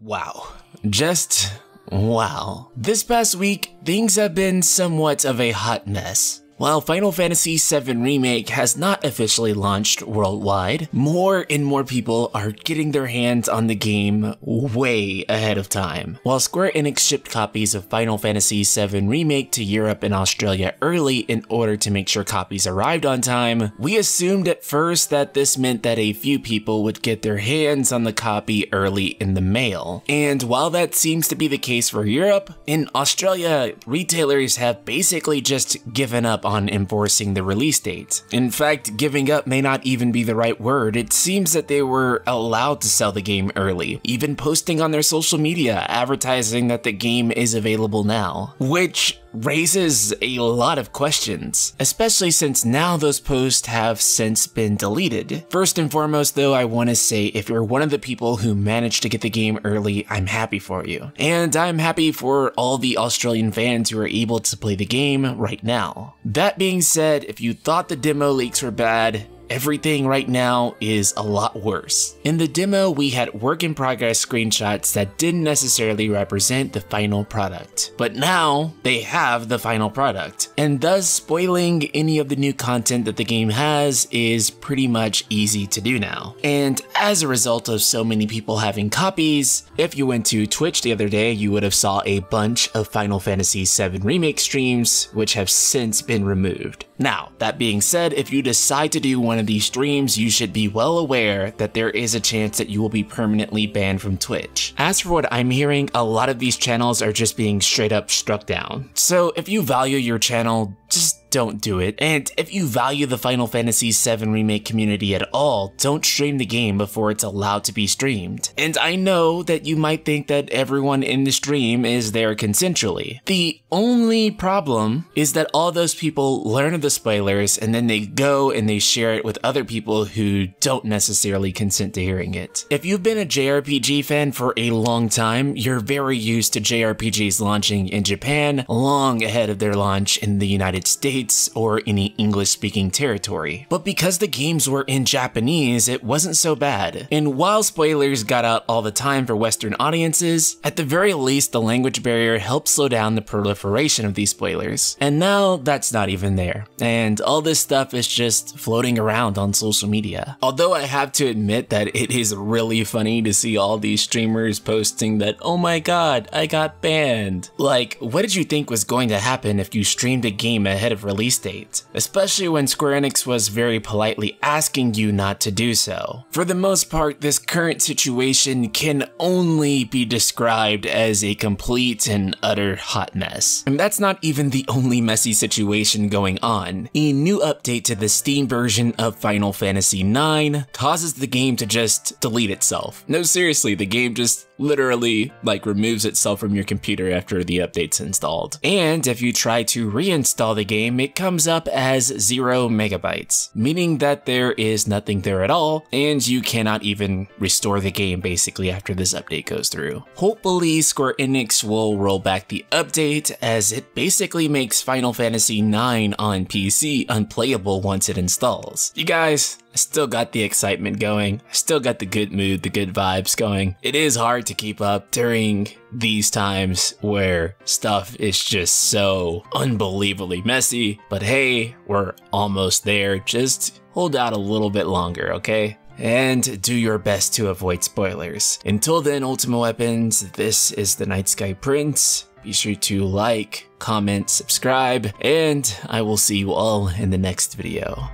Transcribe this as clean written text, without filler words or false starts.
Wow. Just wow. This past week, things have been somewhat of a hot mess. While Final Fantasy VII Remake has not officially launched worldwide, more and more people are getting their hands on the game way ahead of time. While Square Enix shipped copies of Final Fantasy VII Remake to Europe and Australia early in order to make sure copies arrived on time, we assumed at first that this meant that a few people would get their hands on the copy early in the mail. And while that seems to be the case for Europe, in Australia, retailers have basically just given up on enforcing the release date. In fact, giving up may not even be the right word. It seems that they were allowed to sell the game early, even posting on their social media advertising that the game is available now, which raises a lot of questions, especially since now those posts have since been deleted. First and foremost though, I want to say if you're one of the people who managed to get the game early, I'm happy for you. And I'm happy for all the Australian fans who are able to play the game right now. That being said, if you thought the demo leaks were bad, everything right now is a lot worse. In the demo, we had work in progress screenshots that didn't necessarily represent the final product. But now, they have the final product. And thus, spoiling any of the new content that the game has is pretty much easy to do now. And as a result of so many people having copies, if you went to Twitch the other day, you would have saw a bunch of Final Fantasy VII Remake streams, which have since been removed. Now, that being said, if you decide to do one of these streams, you should be well aware that there is a chance that you will be permanently banned from Twitch. As for what I'm hearing, a lot of these channels are just being straight up struck down. So if you value your channel, just don't do it. And if you value the Final Fantasy VII Remake community at all, don't stream the game before it's allowed to be streamed. And I know that you might think that everyone in the stream is there consensually. The only problem is that all those people learn of the spoilers and then they go and they share it with other people who don't necessarily consent to hearing it. If you've been a JRPG fan for a long time, you're very used to JRPGs launching in Japan long ahead of their launch in the United States or any English-speaking territory. But because the games were in Japanese, it wasn't so bad. And while spoilers got out all the time for Western audiences, at the very least the language barrier helped slow down the proliferation of these spoilers. And now that's not even there. And all this stuff is just floating around on social media. Although I have to admit that it is really funny to see all these streamers posting that, oh my god, I got banned. Like, what did you think was going to happen if you streamed a game ahead of release date? Especially when Square Enix was very politely asking you not to do so. For the most part, this current situation can only be described as a complete and utter hot mess. And that's not even the only messy situation going on. A new update to the Steam version of Final Fantasy IX causes the game to just delete itself. No, seriously, the game just literally removes itself from your computer after the update's installed. And if you try to reinstall the game, it comes up as 0 megabytes, meaning that there is nothing there at all, and you cannot even restore the game basically after this update goes through. Hopefully Square Enix will roll back the update, as it basically makes Final Fantasy IX on PC unplayable once it installs. You guys, I still got the excitement going, I still got the good mood, the good vibes going. It is hard to keep up during these times where stuff is just so unbelievably messy, but hey, we're almost there. Just hold out a little bit longer, okay? And do your best to avoid spoilers. Until then, Ultima Weapons, this is the Night Sky Prince. Be sure to like, comment, subscribe, and I will see you all in the next video.